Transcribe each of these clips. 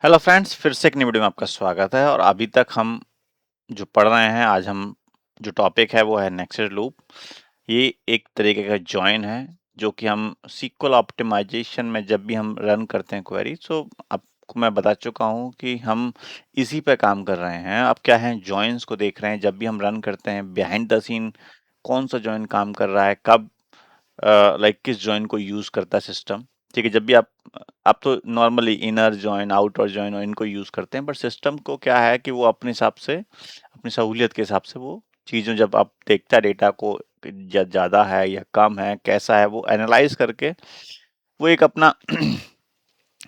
Hello friends, फिर से एक नई वीडियो में आपका स्वागत है। और अभी तक हम जो पढ़ रहे हैं, आज हम जो टॉपिक है वो है नेस्टेड लूप। ये एक तरीके का जॉइन है जो कि हम SQL ऑप्टिमाइजेशन में जब भी हम रन करते हैं क्वेरी, तो आपको मैं बता चुका हूँ कि हम इसी पे काम कर रहे हैं। अब क्या है, जॉइंस को देख रहे हैं। जब भी हम रन करते हैं बिहाइंड द सीन कौन सा जॉइन काम कर रहा है, कब किस जॉइन को यूज करता है सिस्टम। ठीक है, जब भी आप तो normally inner join, outer join और इनको यूज करते हैं, बट सिस्टम को क्या है कि वो अपने हिसाब से, अपनी सहूलियत के हिसाब से वो चीज़ों, जब आप देखता है डेटा को ज़्यादा है या कम है, कैसा है, वो एनालाइज करके वो एक अपना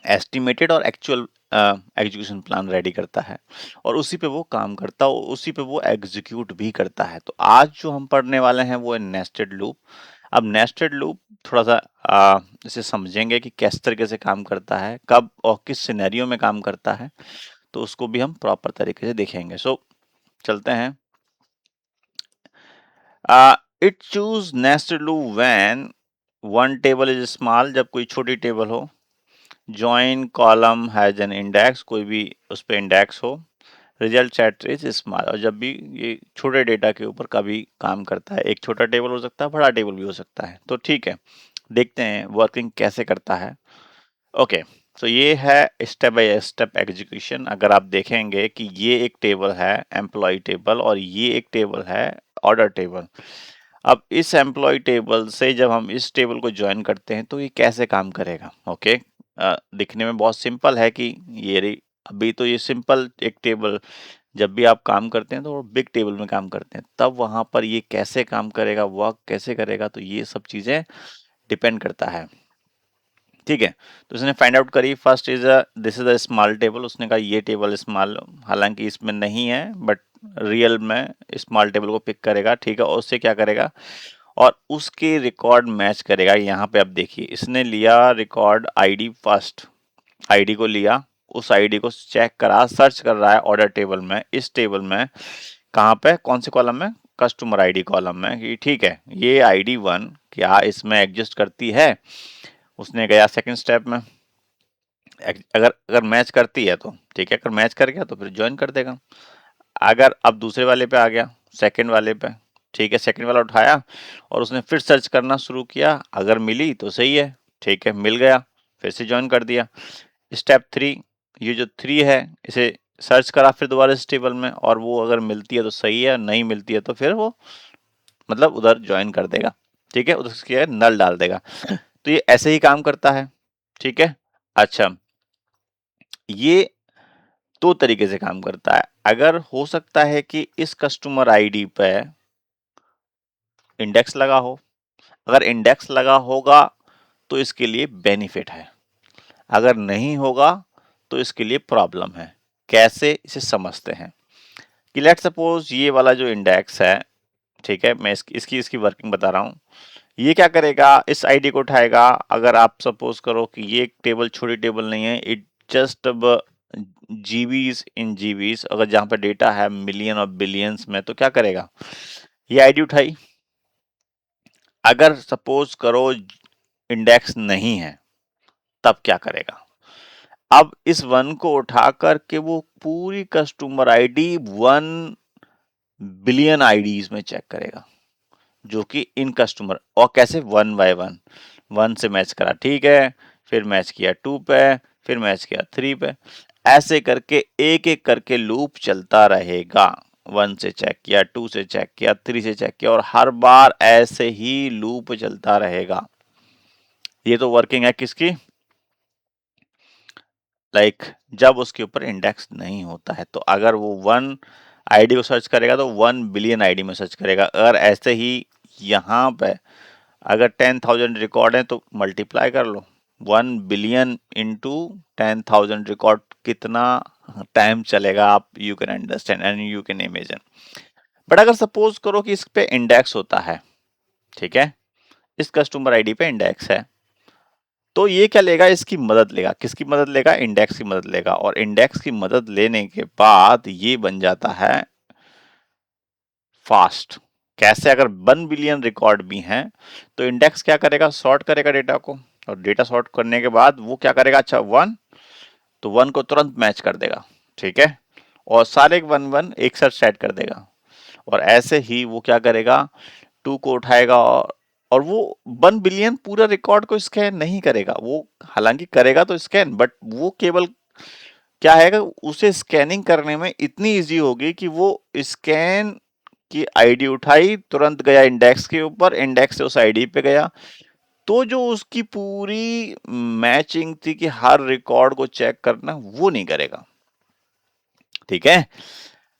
एस्टिमेटेड और एक्चुअल एग्जीक्यूशन प्लान रेडी करता है और उसी पे वो काम करता है, उसी पे वो एग्जीक्यूट भी करता है। तो आज जो हम पढ़ने वाले हैं वो है नेस्टेड लूप। अब नेस्टेड लूप थोड़ा सा इसे समझेंगे कि किस तरीके से काम करता है, कब और किस सिनेरियो में काम करता है, तो उसको भी हम प्रॉपर तरीके से देखेंगे। सो चलते हैं। It choose nested loop when one table is small, जब कोई छोटी टेबल हो। Join column has an index, कोई भी उस पर इंडेक्स हो। रिजल्ट सेट इज स्मॉल, और जब भी ये छोटे डेटा के ऊपर कभी काम करता है। एक छोटा टेबल हो सकता है, बड़ा टेबल भी हो सकता है। तो ठीक है, देखते हैं वर्किंग कैसे करता है। ओके, तो ये है स्टेप बाय स्टेप एग्जीक्यूशन। अगर आप देखेंगे कि ये एक टेबल है एम्प्लॉय टेबल और ये एक टेबल है ऑर्डर टेबल। अब इस एम्प्लॉय टेबल से जब हम इस टेबल को ज्वाइन करते हैं तो ये कैसे काम करेगा। ओके, दिखने में बहुत सिंपल है कि अभी तो ये सिंपल एक टेबल, जब भी आप काम करते हैं तो बिग टेबल में काम करते हैं, तब वहां पर ये कैसे काम करेगा, वर्क कैसे करेगा, तो ये सब चीजें डिपेंड करता है। ठीक है, तो उसने फाइंड आउट करी। First is this is a small table. उसने कहा ये टेबल स्मॉल, हालांकि इसमें नहीं है, बट रियल में स्मॉल टेबल को पिक करेगा। ठीक है, और उससे क्या करेगा, और उसके रिकॉर्ड मैच करेगा। यहाँ पे आप देखिए, इसने लिया रिकॉर्ड आईडी, फर्स्ट आईडी को लिया, उस आईडी को चेक करा, सर्च कर रहा है ऑर्डर टेबल में, इस टेबल में कहाँ पे, कौन से कॉलम में, कस्टमर आईडी कॉलम में, कि ठीक है ये आईडी 1 क्या इसमें एग्जिस्ट करती है। उसने गया सेकंड स्टेप में, अगर अगर मैच करती है तो ठीक है, अगर मैच कर गया तो फिर ज्वाइन कर देगा। अगर अब दूसरे वाले पे आ गया, सेकंड वाले पे, ठीक है, सेकंड वाला उठाया और उसने फिर सर्च करना शुरू किया, अगर मिली तो सही है, ठीक है मिल गया, फिर से ज्वाइन कर दिया। स्टेप 3, ये जो 3 है इसे सर्च करा फिर दोबारा इस टेबल में, और वो अगर मिलती है तो सही है, नहीं मिलती है तो फिर वो मतलब उधर ज्वाइन कर देगा। ठीक है, उधर क्या है, नल डाल देगा। तो ये ऐसे ही काम करता है। ठीक है, अच्छा, ये दो तरीके से काम करता है। अगर हो सकता है कि इस कस्टमर आईडी पे इंडेक्स लगा हो, अगर इंडेक्स लगा होगा तो इसके लिए बेनिफिट है, अगर नहीं होगा तो इसके लिए प्रॉब्लम है। कैसे, इसे समझते हैं कि लेट सपोज ये वाला जो इंडेक्स है, ठीक है, मैं इसकी वर्किंग बता रहा हूँ। ये क्या करेगा, इस आईडी को उठाएगा। अगर आप सपोज करो कि ये एक टेबल छोटी टेबल नहीं है, it just GBs in GBs, अगर जहां पर डेटा है मिलियन और बिलियंस में, तो क्या करेगा, ये आईडी उठाई। अगर सपोज करो इंडेक्स नहीं है, तब क्या करेगा, अब इस 1 को उठा करके वो पूरी कस्टमर आईडी 1 बिलियन आईडीज में चेक करेगा, जो कि इन कस्टमर, और कैसे, 1 बाय 1, 1 से मैच करा, ठीक है, फिर मैच किया 2 पे, फिर मैच किया 3 पे, ऐसे करके एक एक करके लूप चलता रहेगा। 1 से चेक किया, 2 से चेक किया, 3 से चेक किया, और हर बार ऐसे ही लूप चलता रहेगा। ये तो वर्किंग है किसकी, जब उसके ऊपर इंडेक्स नहीं होता है, तो अगर वो 1 आईडी को सर्च करेगा तो 1 बिलियन आईडी में सर्च करेगा। अगर ऐसे ही यहाँ पे अगर 10,000 रिकॉर्ड है तो मल्टीप्लाई कर लो, 1 बिलियन इंटू 10,000 रिकॉर्ड, कितना टाइम चलेगा, आप you can understand and you can imagine. But अगर सपोज करो कि इस पे इंडेक्स होता है, ठीक है, इस कस्टमर आईडी पे इंडेक्स है, तो ये क्या लेगा, इसकी मदद लेगा। किसकी मदद लेगा, इंडेक्स की मदद लेगा, और इंडेक्स की मदद लेने के बाद ये बन जाता है फास्ट। कैसे, अगर 1 बिलियन रिकॉर्ड भी हैं तो इंडेक्स क्या करेगा, सॉर्ट करेगा डेटा को, और डेटा सॉर्ट करने के बाद वो क्या करेगा, अच्छा 1, तो 1 को तुरंत मैच कर देगा, ठीक है, और सारे 1 1 एक साथ सेट कर देगा। और ऐसे ही वो क्या करेगा, 2 को उठाएगा और वो 1 बिलियन पूरा रिकॉर्ड को स्कैन नहीं करेगा, वो हालांकि करेगा तो स्कैन, बट वो केवल क्या है कि उसे स्कैनिंग करने में इतनी इजी होगी कि वो स्कैन की आईडी उठाई, तुरंत गया इंडेक्स के ऊपर, इंडेक्स से उस आईडी पे गया, तो जो उसकी पूरी मैचिंग थी कि हर रिकॉर्ड को चेक करना, वो नहीं करेगा, ठीक है।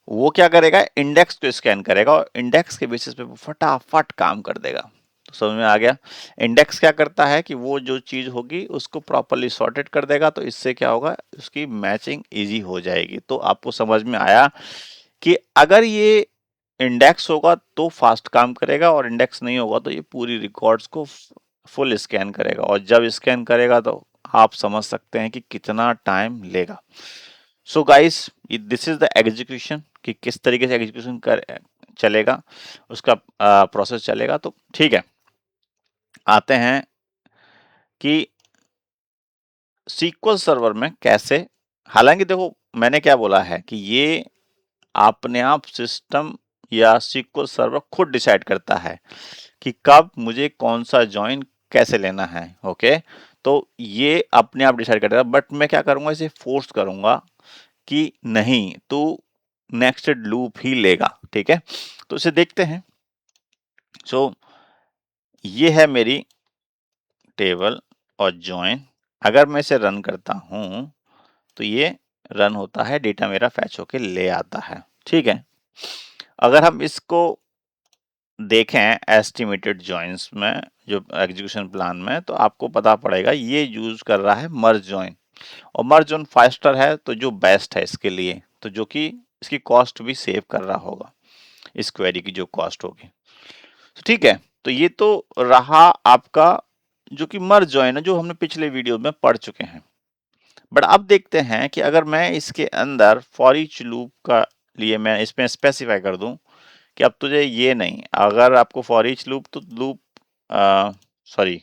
वो क्या करेगा, इंडेक्स को स्कैन करेगा और इंडेक्स के बेसिस पे वो फटाफट काम कर देगा। तो समझ में आ गया। इंडेक्स क्या करता है कि वो जो चीज होगी उसको प्रॉपरली सॉर्टेड कर देगा, तो इससे क्या होगा, उसकी मैचिंग इजी हो जाएगी। तो आपको समझ में आया कि अगर ये इंडेक्स होगा तो फास्ट काम करेगा, और इंडेक्स नहीं होगा तो ये पूरी रिकॉर्ड्स को फुल स्कैन करेगा, और जब स्कैन करेगा तो आप समझ सकते हैं कि कितना टाइम लेगा। So guys, this is the execution कि किस तरीके से एग्जीक्यूशन कर चलेगा, उसका प्रोसेस चलेगा। तो ठीक है, आते हैं कि सीक्वल सर्वर में कैसे। हालांकि देखो, मैंने क्या बोला है कि ये अपने आप सिस्टम या सीक्वल सर्वर खुद डिसाइड करता है कि कब मुझे कौन सा जॉइन कैसे लेना है, ओके। तो ये अपने आप डिसाइड करता है, बट मैं क्या करूंगा, इसे फोर्स करूंगा कि नहीं, तो नेक्स्टेड लूप ही लेगा, ठीक है। तो इसे देखते हैं। सो ये है मेरी टेबल और जॉइन। अगर मैं इसे रन करता हूं तो ये रन होता है, डेटा मेरा फैच होके ले आता है, ठीक है। अगर हम इसको देखें एस्टिमेटेड जॉइंस में, जो एग्जीक्यूशन प्लान में, तो आपको पता पड़ेगा ये यूज कर रहा है मर्ज जॉइन, और मर्ज जॉइन फास्टर है तो जो बेस्ट है इसके लिए, तो जो कि इसकी कॉस्ट भी सेव कर रहा होगा, इस क्वेरी की जो कॉस्ट होगी। तो ठीक है, तो ये तो रहा आपका जो कि मर्ज जॉइन है, जो हमने पिछले वीडियो में पढ़ चुके हैं। बट अब देखते हैं कि अगर मैं इसके अंदर फॉर ईच लूप का लिए मैं इसमें स्पेसिफाई कर दूं कि अब तुझे ये नहीं, अगर आपको फॉर ईच लूप, तो लूप सॉरी,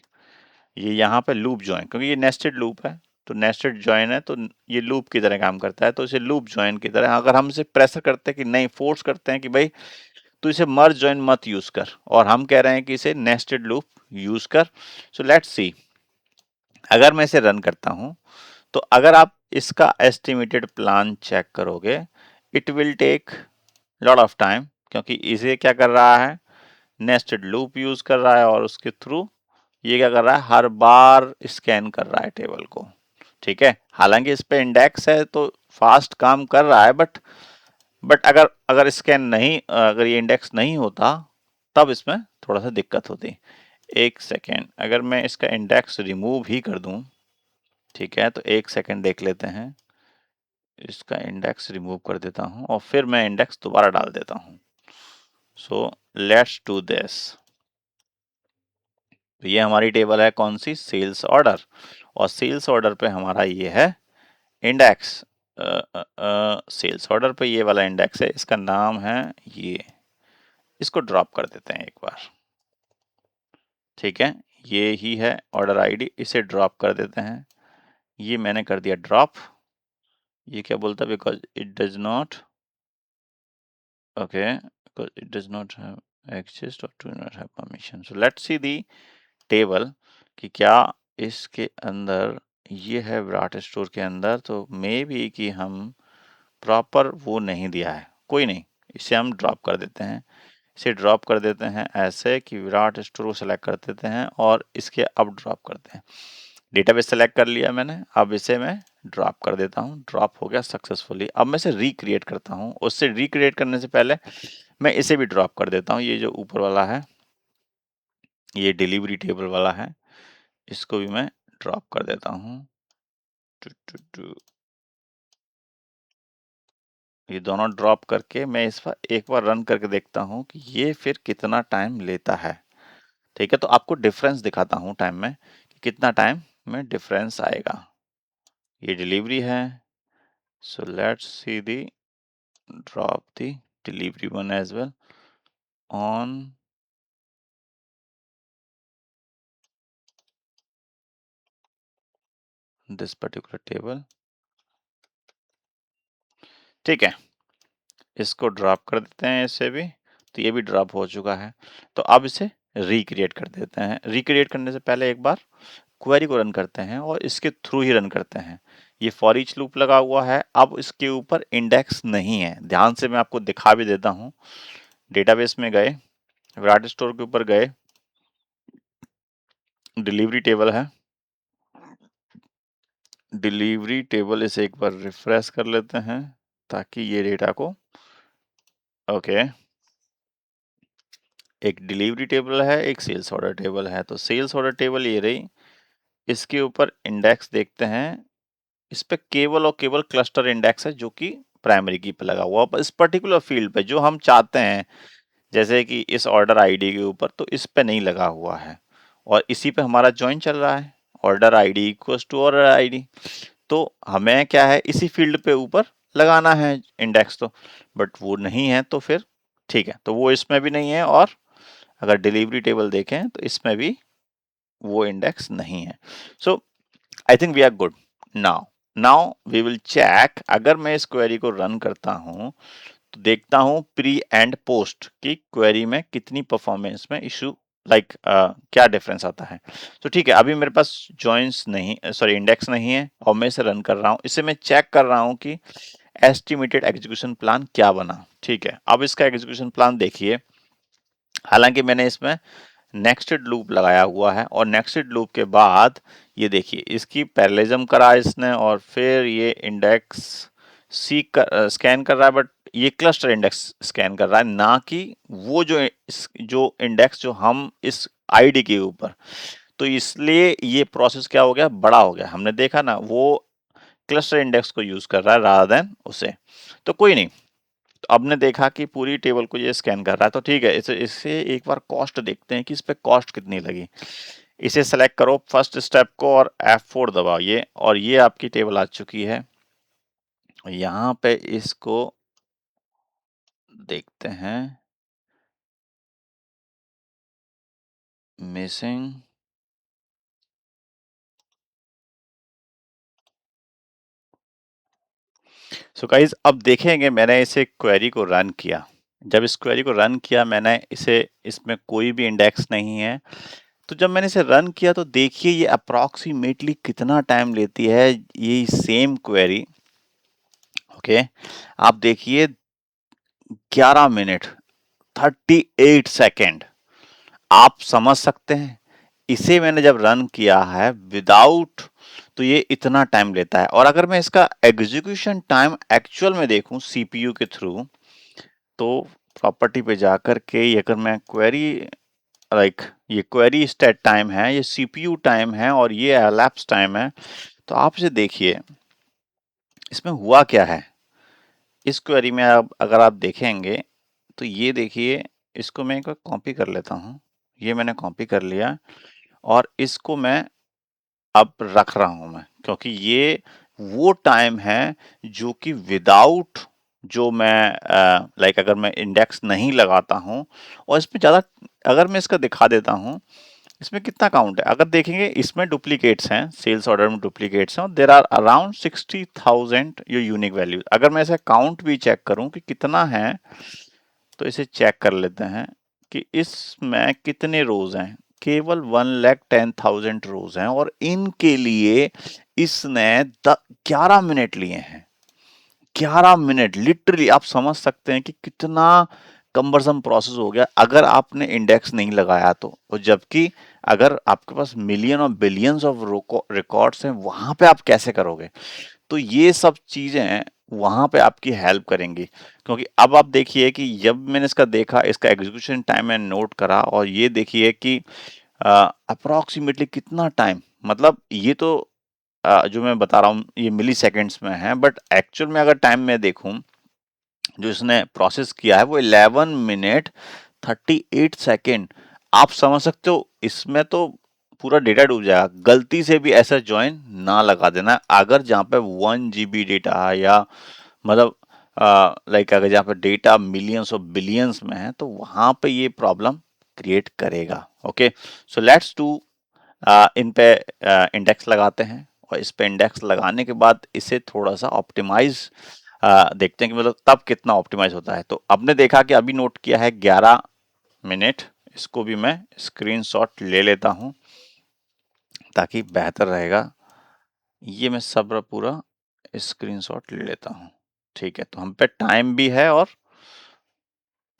ये यहाँ पे लूप जॉइन, क्योंकि ये नेस्टेड लूप है, तो नेस्टेड जॉइन है, तो ये लूप की तरह काम करता है, तो इसे लूप जॉइन की तरह अगर हम इसे प्रेशर करते हैं कि नहीं, फोर्स करते हैं कि भाई तो इसे मर्ज जॉइन मत यूज कर, और हम कह रहे हैं कि इसे नेस्टेड लूप यूज कर। सो लेट्स सी, अगर मैं इसे रन करता हूं, तो अगर आप इसका एस्टिमेटेड प्लान चेक करोगे, it will take lot of time, क्योंकि इसे क्या कर रहा है, नेस्टेड लूप यूज कर रहा है, और उसके थ्रू ये क्या कर रहा है, हर बार स्कैन कर रहा है टेबल को, ठीक है। हालांकि इस पे इंडेक्स है तो फास्ट काम कर रहा है, बट अगर अगर स्कैन नहीं, अगर ये इंडेक्स नहीं होता तब इसमें थोड़ा सा दिक्कत होती। एक सेकेंड, अगर मैं इसका इंडेक्स रिमूव ही कर दूं, ठीक है, तो एक सेकेंड देख लेते हैं, इसका इंडेक्स रिमूव कर देता हूं और फिर मैं इंडेक्स दोबारा डाल देता हूं। So let's do this. तो ये हमारी टेबल है कौन सी, सेल्स ऑर्डर, और सेल्स ऑर्डर पे हमारा ये है इंडेक्स, सेल्स ऑर्डर पे ये वाला इंडेक्स है, इसका नाम है ये, इसको ड्रॉप कर देते हैं एक बार, ठीक है। ये ही है ऑर्डर आईडी, इसे ड्रॉप कर देते हैं, ये मैंने कर दिया ड्रॉप। ये क्या बोलता है, because it does not, okay, because it does not have access और do not have permission. So let's see the table कि क्या इसके अंदर ये है विराट स्टोर के अंदर, तो मे बी कि हम प्रॉपर वो नहीं दिया है, कोई नहीं, इसे हम ड्रॉप कर देते हैं। इसे ड्रॉप कर देते हैं ऐसे कि विराट स्टोर को सेलेक्ट कर देते हैं और इसके अब ड्रॉप करते हैं। डेटाबेस सेलेक्ट कर लिया मैंने, अब इसे मैं ड्रॉप कर देता हूँ, ड्रॉप हो गया सक्सेसफुली। अब मैं इसे रिक्रिएट करता हूँ, उससे रिक्रिएट करने से पहले मैं इसे भी ड्रॉप कर देता हूँ, ये जो ऊपर वाला है, ये डिलीवरी टेबल वाला है, इसको भी मैं ड्रॉप कर देता हूँ। ये दोनों ड्रॉप करके मैं इस पर एक बार रन करके देखता हूँ कि ये फिर कितना टाइम लेता है, ठीक है। तो आपको डिफरेंस दिखाता हूँ टाइम में कि कितना टाइम में डिफरेंस आएगा। ये डिलीवरी है, so let's see the drop the delivery one as well on this particular table, ठीक है, इसको ड्रॉप कर देते हैं इससे भी, तो ये भी ड्रॉप हो चुका है। तो अब इसे रिक्रिएट कर देते हैं। रिक्रिएट करने से पहले एक बार क्वेरी को रन करते हैं और इसके थ्रू ही रन करते हैं। ये फॉर ईच लूप लगा हुआ है, अब इसके ऊपर इंडेक्स नहीं है। ध्यान से मैं आपको दिखा भी देता हूँ। डेटाबेस में गए, विराट स्टोर के ऊपर गए, डिलीवरी टेबल है, डिलीवरी टेबल इसे एक बार रिफ्रेश कर लेते हैं ताकि ये डेटा को, ओके, एक डिलीवरी टेबल है, एक सेल्स ऑर्डर टेबल है। तो सेल्स ऑर्डर टेबल ये रही, इसके ऊपर इंडेक्स देखते हैं। इस पे केवल और केवल क्लस्टर इंडेक्स है जो कि प्राइमरी की पे लगा हुआ, इस पर्टिकुलर फील्ड पे जो हम चाहते हैं, जैसे कि इस ऑर्डर आईडी के ऊपर, तो इस पे नहीं लगा हुआ है और इसी पे हमारा जॉइन चल रहा है, order ID equals to order ID. तो हमें क्या है, इसी फील्ड पे ऊपर लगाना है इंडेक्स, तो बट वो नहीं है, तो फिर ठीक है, तो वो इसमें भी नहीं है। और अगर डिलीवरी टेबल देखें तो इसमें भी वो इंडेक्स नहीं है। So I think we are good now. Now we will check, अगर मैं इस क्वेरी को रन करता हूं तो देखता हूं प्री एंड पोस्ट की क्वेरी में कितनी परफॉर्मेंस में इशू, क्या डिफरेंस आता है। तो ठीक है, अभी मेरे पास जॉइंस नहीं, सॉरी इंडेक्स नहीं है और मैं इसे रन कर रहा हूं। इसे मैं चेक कर रहा हूं कि एस्टिमेटेड एग्जीक्यूशन प्लान क्या बना। ठीक है, अब इसका एग्जीक्यूशन प्लान देखिए। हालांकि मैंने इसमें नेक्स्टेड लूप लगाया हुआ है और नेक्स्टेड लूप के बाद ये देखिए इसकी पैरेललिज्म करा इसने और फिर ये इंडेक्स स्कैन कर रहा है, बट ये क्लस्टर इंडेक्स स्कैन कर रहा है, ना कि वो जो इंडेक्स जो हम इस आईडी के ऊपर। तो इसलिए ये प्रोसेस क्या हो गया, बड़ा हो गया। हमने देखा ना, वो क्लस्टर इंडेक्स को यूज कर रहा है रादर देन उसे। तो कोई नहीं, तो आपने देखा कि पूरी टेबल को ये स्कैन कर रहा है, तो ठीक है, इसे इसे एक बार कॉस्ट देखते हैं कि इस पे कॉस्ट कितनी लगी। इसे सेलेक्ट करो फर्स्ट स्टेप को और F4 दबाइए और ये आपकी टेबल आ चुकी है। यहाँ पे इसको देखते हैं, मिसिंग। सो गाइज अब देखेंगे, मैंने इसे क्वेरी को रन किया। जब इस क्वेरी को रन किया मैंने इसे, इसमें कोई भी इंडेक्स नहीं है। तो जब मैंने इसे रन किया तो देखिए ये अप्रॉक्सीमेटली कितना टाइम लेती है ये सेम क्वेरी। ओके, आप देखिए 11 मिनट 38 सेकेंड। आप समझ सकते हैं, इसे मैंने जब रन किया है विदाउट, तो ये इतना टाइम लेता है। और अगर मैं इसका एग्जीक्यूशन टाइम एक्चुअल में देखूं सीपीयू के थ्रू, तो प्रॉपर्टी पे जाकर के ये अगर मैं क्वेरी, ये क्वेरी स्टेट टाइम है, ये सीपीयू टाइम है और ये एलैप्स टाइम है, तो आप इसे देखिए इसमें हुआ क्या है। इस क्वेरी में अब अगर आप देखेंगे तो ये देखिए, इसको मैं एक बार कॉपी कर लेता हूँ। ये मैंने कॉपी कर लिया और इसको मैं अब रख रहा हूँ मैं, क्योंकि ये वो टाइम है जो कि विदाउट, जो मैं अगर मैं इंडेक्स नहीं लगाता हूँ और इसमें ज़्यादा, अगर मैं इसका दिखा देता हूँ इसमें कितना काउंट है। अगर देखेंगे इसमें डुप्लीकेट्स हैं, सेल्स ऑर्डर में डुप्लीकेट्स हैं और देर आर अराउंड 60,000 ये यूनिक वैल्यू। अगर मैं इसे काउंट भी चेक करूं कि कितना है, तो इसे चेक कर लेते हैं कि इसमें कितने रोज हैं। केवल 1,10,000 रोज हैं और इनके लिए इसने 11 मिनट लिए हैं। 11 मिनट लिटरली आप समझ सकते हैं कि कितना कम्बरसम प्रोसेस हो गया अगर आपने इंडेक्स नहीं लगाया तो। और जबकि अगर आपके पास मिलियन और बिलियंस ऑफ रिकॉर्ड्स हैं, वहां पे आप कैसे करोगे। तो ये सब चीजें वहां पे आपकी हेल्प करेंगी, क्योंकि अब आप देखिए कि जब मैंने इसका देखा, इसका एग्जीक्यूशन टाइम मैंने नोट करा और ये देखिए कि अप्रोक्सीमेटली कितना टाइम, मतलब ये तो जो मैं बता रहा हूँ ये मिली सेकेंड्स में है, बट एक्चुअल में अगर टाइम में देखूं जो इसने प्रोसेस किया है वो 11 मिनट 38 सेकेंड। आप समझ सकते हो इसमें तो पूरा डेटा डूब जाएगा। गलती से भी ऐसा ज्वाइन ना लगा देना, अगर जहाँ पे 1 GB डेटा है या मतलब अगर जहाँ पे डेटा मिलियंस और बिलियंस में है, तो वहां पे ये प्रॉब्लम क्रिएट करेगा। ओके, सो लेट्स डू, इन पे इंडेक्स लगाते हैं और इस पे इंडेक्स लगाने के बाद इसे थोड़ा सा ऑप्टिमाइज देखते हैं कि मतलब तब कितना ऑप्टिमाइज होता है। तो आपने देखा कि अभी नोट किया है 11 मिनट, इसको भी मैं स्क्रीनशॉट ले लेता हूं ताकि बेहतर रहेगा। ये मैं सब पूरा स्क्रीनशॉट ले लेता हूं। ठीक है, तो हम पे टाइम भी है और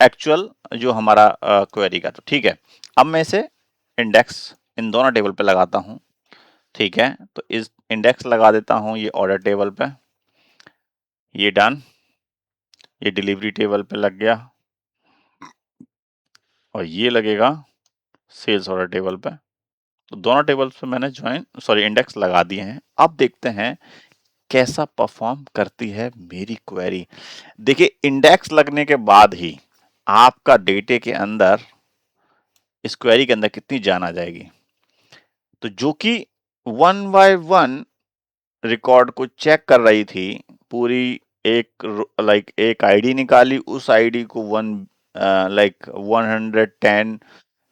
एक्चुअल जो हमारा क्वेरी का। तो ठीक है, अब मैं इसे इंडेक्स इन दोनों टेबल पे लगाता हूं। ठीक है, तो इस इंडेक्स लगा देता हूं ये ऑर्डर टेबल पे, ये डन। ये डिलीवरी टेबल पे लग गया और ये लगेगा सेल्स ऑर्डर टेबल पे। तो दोनों टेबल्स पे मैंने इंडेक्स लगा दिए हैं। अब देखते हैं कैसा परफॉर्म करती है मेरी क्वेरी। देखिए, इंडेक्स लगने के बाद ही आपका डेटे के अंदर, इस क्वेरी के अंदर कितनी जान आ जाएगी। तो जो कि 1 बाय 1 रिकॉर्ड को चेक कर रही थी, पूरी एक आईडी निकाली, उस आईडी को 110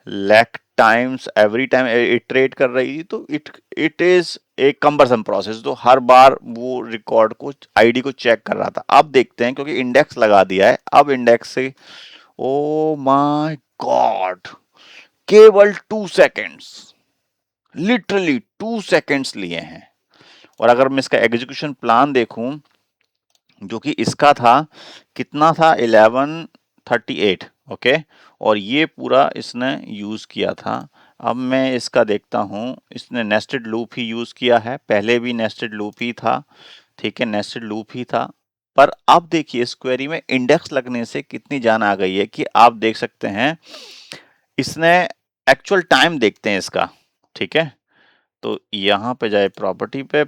lakh times every time iterate कर रही थी। तो it is a cumbersome process. तो हर बार वो रिकॉर्ड को, आईडी को चेक कर रहा था। अब देखते हैं, क्योंकि इंडेक्स लगा दिया है, अब इंडेक्स से, ओ माय गॉड, केवल 2 सेकेंड्स, लिटरली 2 सेकेंड्स लिए हैं। और अगर मैं इसका एग्जीक्यूशन प्लान देखूं, जो कि इसका था, कितना था, 1138, ओके, और ये पूरा इसने यूज किया था। अब मैं इसका देखता हूं, इसने नेस्टेड लूप ही यूज किया है, पहले भी नेस्टेड लूप ही था। ठीक है, नेस्टेड लूप ही था। पर अब देखिए, इस क्वेरी में इंडेक्स लगने से कितनी जान आ गई है कि आप देख सकते हैं, इसने एक्चुअल टाइम देखते हैं इसका। ठीक है, तो यहां पे जाए प्रॉपर्टी पे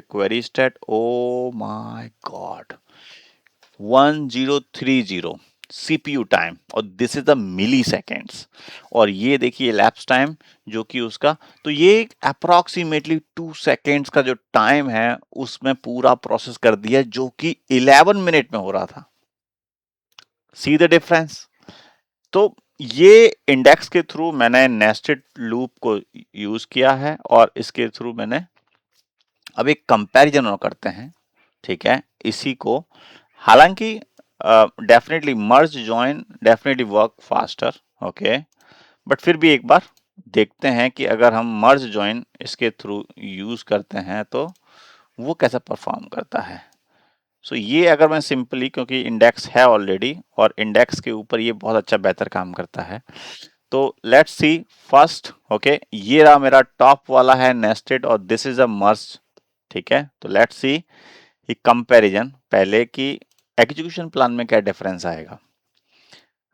query state, oh my god, 1030 CPU time, और this is the milliseconds. और ये देखिए लैप्स टाइम जो कि उसका, तो ये अप्रोक्सीमेटली 2 सेकेंड्स का जो टाइम है उसमें पूरा प्रोसेस कर दिया, जो कि 11 मिनट में हो रहा था। See the difference. तो ये इंडेक्स के थ्रू मैंने नेस्टेड लूप को यूज किया है, और इसके थ्रू मैंने, अब एक कंपैरिजन और करते हैं। ठीक है, इसी को, हालांकि definitely merge join definitely work faster, okay, but फिर भी एक बार देखते हैं कि अगर हम मर्ज जॉइन इसके थ्रू यूज करते हैं तो वो कैसा परफॉर्म करता है। सो ये अगर मैं सिंपली, क्योंकि इंडेक्स है ऑलरेडी और इंडेक्स के ऊपर ये बहुत अच्छा बेहतर काम करता है, तो लेट्स सी फर्स्ट। ओके, ये रहा मेरा टॉप वाला है नेस्टेड, और दिस इज अ मर्ज। ठीक है, तो लेट्स सी ये कंपैरिजन पहले की एग्जीक्यूशन प्लान में क्या डिफरेंस आएगा।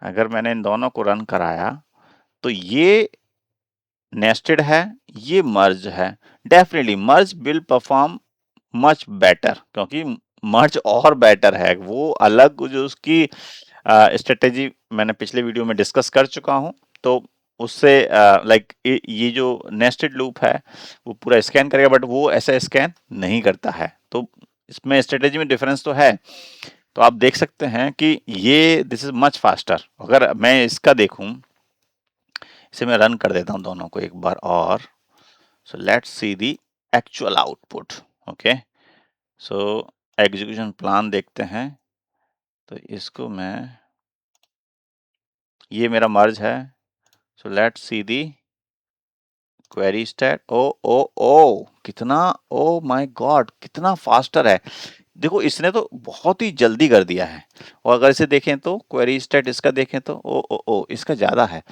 अगर मैंने इन दोनों को रन कराया तो ये नेस्टेड है, ये मर्ज है। Definitely merge will perform much better, क्योंकि मर्ज और बेटर है। वो अलग जो उसकी स्ट्रेटेजी मैंने पिछले वीडियो में डिस्कस कर चुका हूं, तो उससे ये जो नेस्टेड लूप है वो पूरा स्कैन करेगा, बट वो ऐसा स्कैन नहीं करता है। तो इसमें स्ट्रेटेजी में डिफरेंस तो है। तो आप देख सकते हैं कि ये दिस इज मच फास्टर। अगर मैं इसका देखूं, इसे मैं रन कर देता हूं दोनों को एक बार और। So let's see the actual output. Okay, so execution plan देखते हैं। तो इसको मैं, ये मेरा मर्ज है। So let's see the query state. Oh oh oh कितना, ओ माय गॉड, कितना फास्टर है। देखो, इसने तो बहुत ही जल्दी कर दिया है। और अगर इसे देखें तो क्वेरी स्टेट इसका देखें तो ओ इसका ज्यादा है।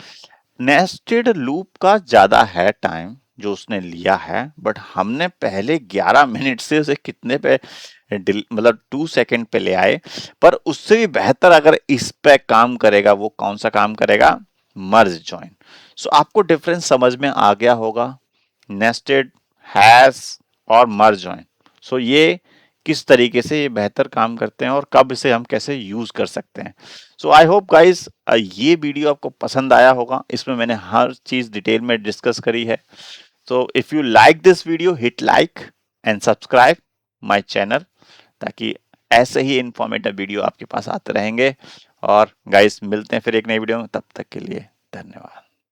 नेस्टेड लूप का ज्यादा है टाइम जो उसने लिया है, बट हमने पहले 11 मिनट से उसे कितने पे, मतलब 2 सेकंड पे ले आए। पर उससे भी बेहतर अगर इस पे काम करेगा, वो कौन सा काम करेगा, मर्ज जॉइन। सो आपको डिफरेंस समझ में आ गया होगा, नेस्टेड, हैश और मर्ज जॉइन। सो ये किस तरीके से ये बेहतर काम करते हैं और कब इसे हम कैसे यूज कर सकते हैं। सो आई होप गाइस ये वीडियो आपको पसंद आया होगा। इसमें मैंने हर चीज डिटेल में डिस्कस करी है। So if you like this video, hit like and subscribe my channel, ताकि ऐसे ही इंफॉर्मेटिव वीडियो आपके पास आते रहेंगे। और गाइस मिलते हैं फिर एक नई वीडियो में, तब तक के लिए धन्यवाद।